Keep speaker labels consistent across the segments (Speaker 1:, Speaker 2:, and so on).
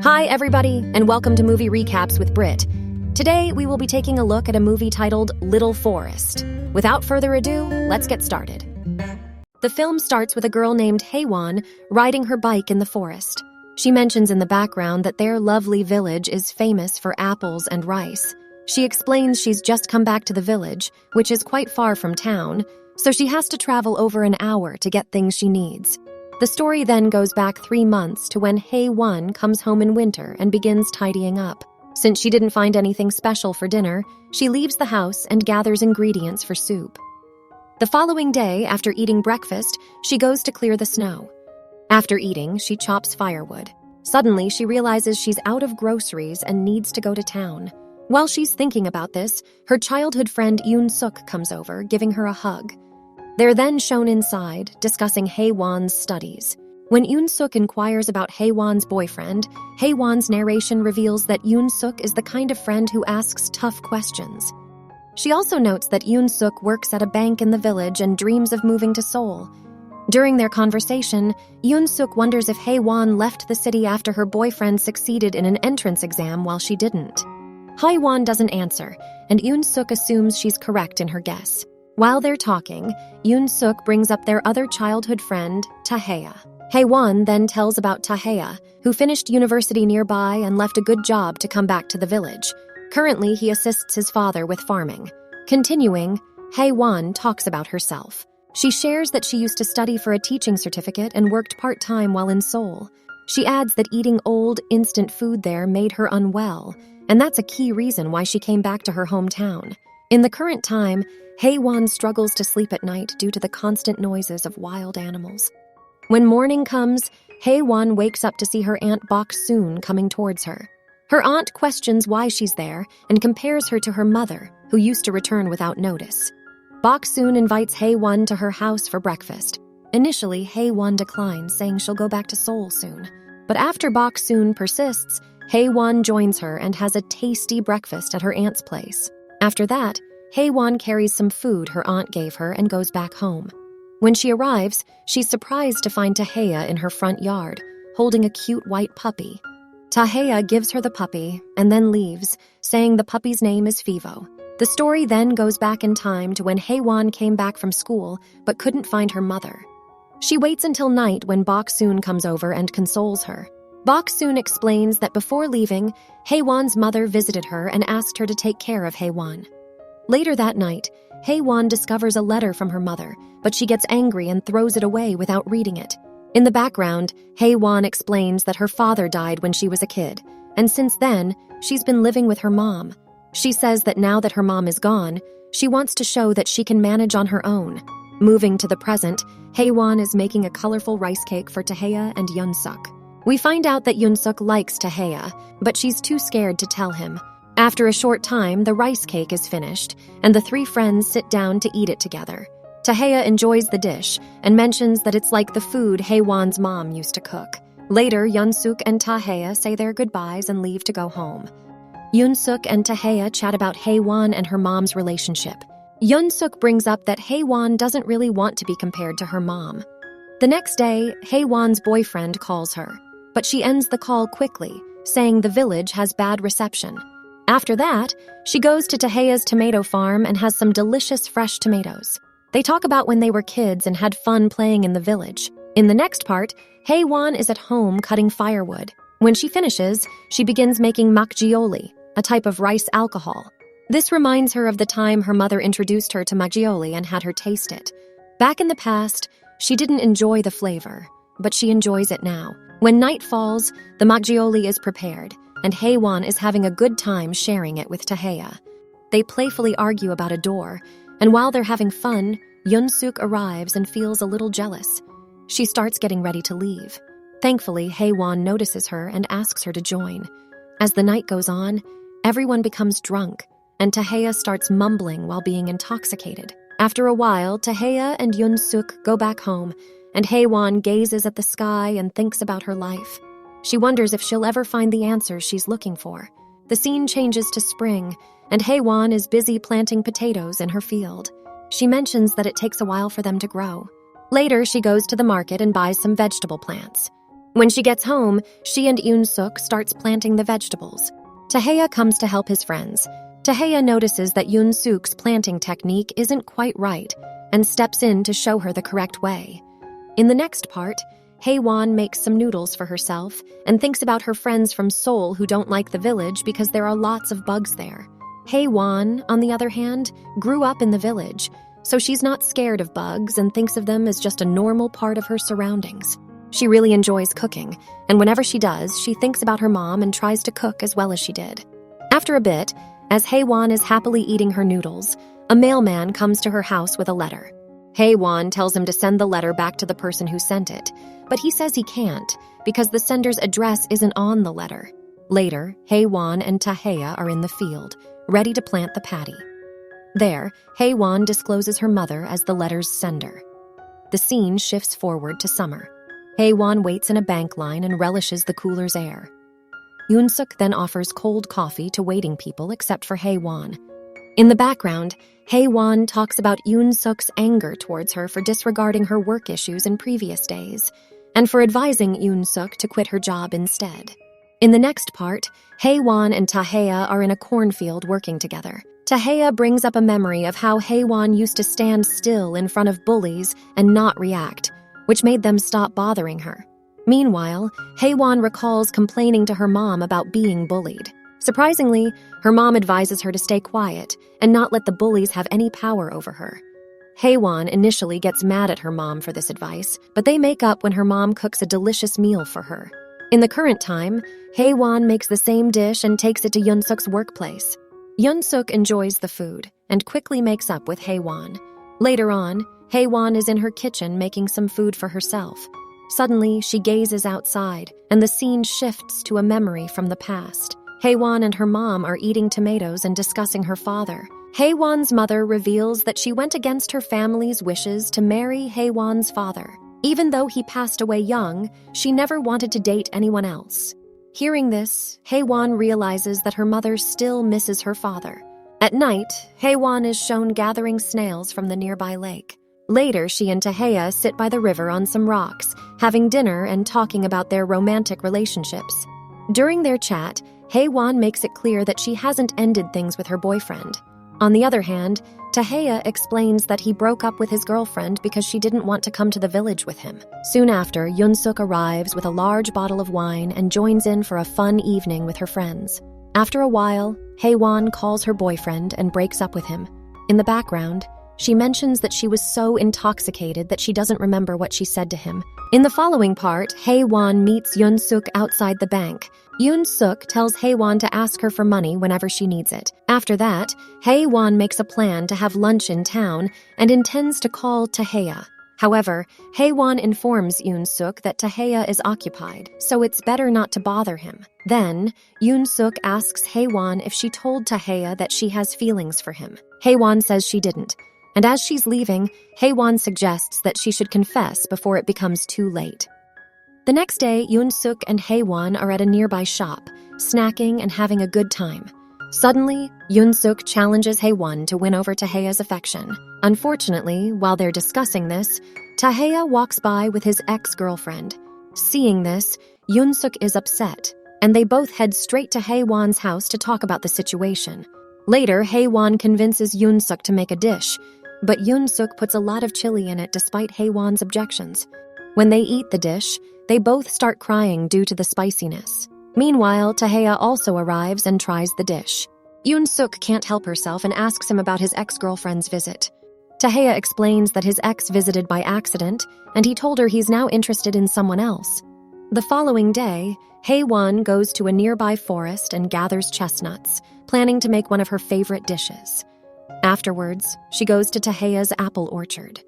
Speaker 1: Hi, everybody, and welcome to Movie Recaps with Brit. Today, we will be taking a look at a movie titled Little Forest. Without further ado, let's get started. The film starts with a girl named Hye-won riding her bike in the forest. She mentions in the background that their lovely village is famous for apples and rice. She explains she's just come back to the village, which is quite far from town, so she has to travel over an hour to get things she needs. The story then goes back 3 months to when Hye-won comes home in winter and begins tidying up. Since she didn't find anything special for dinner, she leaves the house and gathers ingredients for soup. The following day, after eating breakfast, she goes to clear the snow. After eating, she chops firewood. Suddenly, she realizes she's out of groceries and needs to go to town. While she's thinking about this, her childhood friend Yoon-suk comes over, giving her a hug. They're then shown inside, discussing Hye-won's studies. When Yoon-suk inquires about Hye-won's boyfriend, Hye-won's narration reveals that Yoon-suk is the kind of friend who asks tough questions. She also notes that Yoon-suk works at a bank in the village and dreams of moving to Seoul. During their conversation, Yoon-suk wonders if Hye-won left the city after her boyfriend succeeded in an entrance exam while she didn't. Hye-won doesn't answer, and Yoon-suk assumes she's correct in her guess. While they're talking, Yoon-suk brings up their other childhood friend, Tae-hye. Hye-won then tells about Tae-hye, who finished university nearby and left a good job to come back to the village. Currently, he assists his father with farming. Continuing, Hye-won talks about herself. She shares that she used to study for a teaching certificate and worked part-time while in Seoul. She adds that eating old, instant food there made her unwell, and that's a key reason why she came back to her hometown. In the current time, Hye-won struggles to sleep at night due to the constant noises of wild animals. When morning comes, Hye-won wakes up to see her aunt Bok-soon coming towards her. Her aunt questions why she's there and compares her to her mother, who used to return without notice. Bok-soon invites Hye-won to her house for breakfast. Initially, Hye-won declines, saying she'll go back to Seoul soon. But after Bok-soon persists, Hye-won joins her and has a tasty breakfast at her aunt's place. After that, Hye-won carries some food her aunt gave her and goes back home. When she arrives, she's surprised to find Tae-hye in her front yard, holding a cute white puppy. Tae-hye gives her the puppy and then leaves, saying the puppy's name is Fivo. The story then goes back in time to when Hye-won came back from school but couldn't find her mother. She waits until night when Bok-soon comes over and consoles her. Bok-soon explains that before leaving, Hye-won's mother visited her and asked her to take care of Hye-won. Later that night, Hye-won discovers a letter from her mother, but she gets angry and throws it away without reading it. In the background, Hye-won explains that her father died when she was a kid, and since then, she's been living with her mom. She says that now that her mom is gone, she wants to show that she can manage on her own. Moving to the present, Hye-won is making a colorful rice cake for Tae-hye and Yoon-suk. We find out that Yoon-suk likes Tae-hye, but she's too scared to tell him. After a short time, the rice cake is finished, and the 3 friends sit down to eat it together. Tae-hye enjoys the dish and mentions that it's like the food Hye-won's mom used to cook. Later, Yoon-suk and Tae-hye say their goodbyes and leave to go home. Yoon-suk and Tae-hye chat about Hye-won and her mom's relationship. Yoon-suk brings up that Hye-won doesn't really want to be compared to her mom. The next day, Hye-won's boyfriend calls her, but she ends the call quickly, saying the village has bad reception. After that, she goes to Tae-hye's tomato farm and has some delicious fresh tomatoes. They talk about when they were kids and had fun playing in the village. In the next part, Hye-won is at home cutting firewood. When she finishes, she begins making makgeolli, a type of rice alcohol. This reminds her of the time her mother introduced her to makgeolli and had her taste it. Back in the past, she didn't enjoy the flavor, but she enjoys it now. When night falls, the makgeolli is prepared, and Hye-won is having a good time sharing it with Tae-hye. They playfully argue about a door, and while they're having fun, Yoon-suk arrives and feels a little jealous. She starts getting ready to leave. Thankfully, Hye-won notices her and asks her to join. As the night goes on, everyone becomes drunk, and Tae-hye starts mumbling while being intoxicated. After a while, Tae-hye and Yoon-suk go back home, and Hye-won gazes at the sky and thinks about her life. She wonders if she'll ever find the answers she's looking for. The scene changes to spring, and Hye-won is busy planting potatoes in her field. She mentions that it takes a while for them to grow. Later, she goes to the market and buys some vegetable plants. When she gets home, she and Yoon-suk starts planting the vegetables. Taeha comes to help his friends. Taeha notices that Yoon-suk's planting technique isn't quite right and steps in to show her the correct way. In the next part, Hye-won makes some noodles for herself and thinks about her friends from Seoul who don't like the village because there are lots of bugs there. Hye-won, on the other hand, grew up in the village, so she's not scared of bugs and thinks of them as just a normal part of her surroundings. She really enjoys cooking, and whenever she does, she thinks about her mom and tries to cook as well as she did. After a bit, as Hye-won is happily eating her noodles, a mailman comes to her house with a letter. Hye-won tells him to send the letter back to the person who sent it, but he says he can't because the sender's address isn't on the letter. Later, Hye-won and Taeha are in the field, ready to plant the paddy. There, Hye-won discloses her mother as the letter's sender. The scene shifts forward to summer. Hye-won waits in a bank line and relishes the cooler's air. Yoon-suk then offers cold coffee to waiting people except for Hye-won. In the background, Hye-won talks about Yoon-suk's anger towards her for disregarding her work issues in previous days, and for advising Yoon-suk to quit her job instead. In the next part, Hye-won and Taeha are in a cornfield working together. Taeha brings up a memory of how Hye-won used to stand still in front of bullies and not react, which made them stop bothering her. Meanwhile, Hye-won recalls complaining to her mom about being bullied. Surprisingly, her mom advises her to stay quiet and not let the bullies have any power over her. Hye-won initially gets mad at her mom for this advice, but they make up when her mom cooks a delicious meal for her. In the current time, Hye-won makes the same dish and takes it to Yoon-suk's workplace. Yoon-suk enjoys the food and quickly makes up with Hye-won. Later on, Hye-won is in her kitchen making some food for herself. Suddenly, she gazes outside, and the scene shifts to a memory from the past. Hye-won and her mom are eating tomatoes and discussing her father. Hye-won's mother reveals that she went against her family's wishes to marry Hye-won's father. Even though he passed away young, she never wanted to date anyone else. Hearing this, Hye-won realizes that her mother still misses her father. At night, Hye-won is shown gathering snails from the nearby lake. Later, she and Taeha sit by the river on some rocks, having dinner and talking about their romantic relationships. During their chat, Hye-won makes it clear that she hasn't ended things with her boyfriend. On the other hand, Taeha explains that he broke up with his girlfriend because she didn't want to come to the village with him. Soon after, Yoon-suk arrives with a large bottle of wine and joins in for a fun evening with her friends. After a while, Hye-won calls her boyfriend and breaks up with him. In the background, she mentions that she was so intoxicated that she doesn't remember what she said to him. In the following part, Hye-won meets Yoon-suk outside the bank. Yoon-suk tells Hye-won to ask her for money whenever she needs it. After that, Hye-won makes a plan to have lunch in town and intends to call Taeha. However, Hye-won informs Yoon-suk that Taeha is occupied, so it's better not to bother him. Then, Yoon-suk asks Hye-won if she told Taeha that she has feelings for him. Hye-won says she didn't. And as she's leaving, Hye-won suggests that she should confess before it becomes too late. The next day, Yoon-suk and Hye-won are at a nearby shop, snacking and having a good time. Suddenly, Yoon-suk challenges Hye-won to win over Taeha's affection. Unfortunately, while they're discussing this, Taeha walks by with his ex-girlfriend. Seeing this, Yoon-suk is upset, and they both head straight to Hye-won's house to talk about the situation. Later, Hye-won convinces Yoon-suk to make a dish, but Yoon-suk puts a lot of chili in it despite Hye-won's objections. When they eat the dish, they both start crying due to the spiciness. Meanwhile, Taeha also arrives and tries the dish. Yoon-suk can't help herself and asks him about his ex-girlfriend's visit. Taeha explains that his ex visited by accident, and he told her he's now interested in someone else. The following day, Hye-won goes to a nearby forest and gathers chestnuts, planning to make one of her favorite dishes. Afterwards, she goes to Taeha's apple orchard.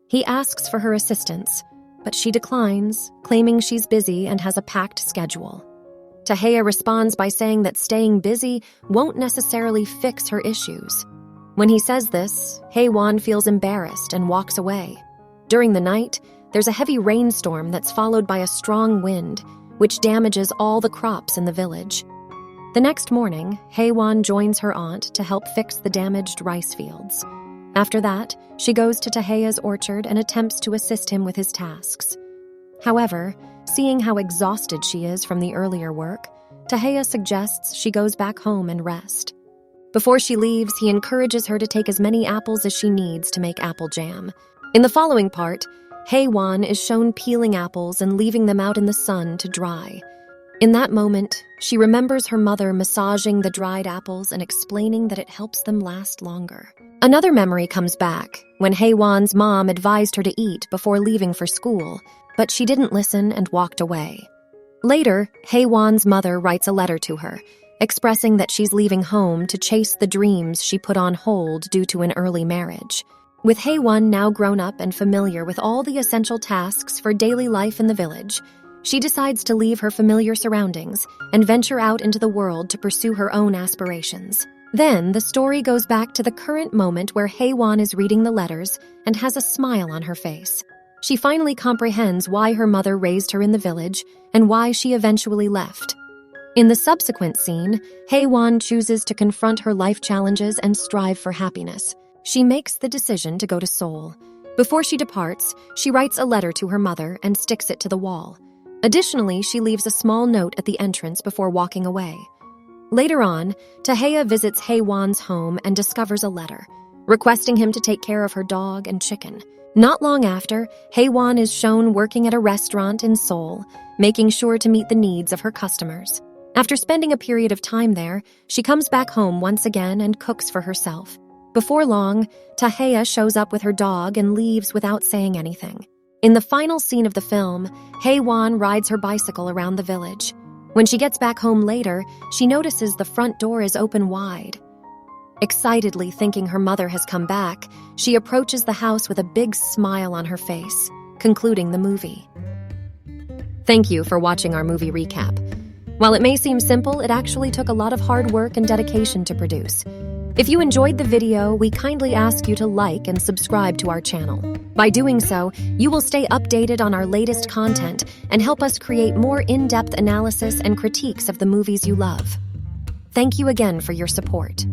Speaker 1: He asks for her assistance, but she declines, claiming she's busy and has a packed schedule. Taeha responds by saying that staying busy won't necessarily fix her issues. When he says this, Hye-won feels embarrassed and walks away. During the night, there's a heavy rainstorm that's followed by a strong wind, which damages all the crops in the village. The next morning, Hye-won joins her aunt to help fix the damaged rice fields. After that, she goes to Taeha's orchard and attempts to assist him with his tasks. However, seeing how exhausted she is from the earlier work, Tae-ri suggests she goes back home and rest. Before she leaves, he encourages her to take as many apples as she needs to make apple jam. In the following part, Hye-won is shown peeling apples and leaving them out in the sun to dry. In that moment, she remembers her mother massaging the dried apples and explaining that it helps them last longer. Another memory comes back when Hye-won's mom advised her to eat before leaving for school, but she didn't listen and walked away. Later, Hye-won's mother writes a letter to her, expressing that she's leaving home to chase the dreams she put on hold due to an early marriage. With Hye-won now grown up and familiar with all the essential tasks for daily life in the village, she decides to leave her familiar surroundings and venture out into the world to pursue her own aspirations. Then, the story goes back to the current moment where Hye-won is reading the letters and has a smile on her face. She finally comprehends why her mother raised her in the village and why she eventually left. In the subsequent scene, Hye-won chooses to confront her life challenges and strive for happiness. She makes the decision to go to Seoul. Before she departs, she writes a letter to her mother and sticks it to the wall. Additionally, she leaves a small note at the entrance before walking away. Later on, Tae-ri visits Hye-won's home and discovers a letter, requesting him to take care of her dog and chicken. Not long after, Hye-won is shown working at a restaurant in Seoul, making sure to meet the needs of her customers. After spending a period of time there, she comes back home once again and cooks for herself. Before long, Tae-ri shows up with her dog and leaves without saying anything. In the final scene of the film, Hye-won rides her bicycle around the village. When she gets back home later, she notices the front door is open wide. Excitedly thinking her mother has come back, she approaches the house with a big smile on her face, concluding the movie. Thank you for watching our movie recap. While it may seem simple, it actually took a lot of hard work and dedication to produce. If you enjoyed the video, we kindly ask you to like and subscribe to our channel. By doing so, you will stay updated on our latest content and help us create more in-depth analysis and critiques of the movies you love. Thank you again for your support.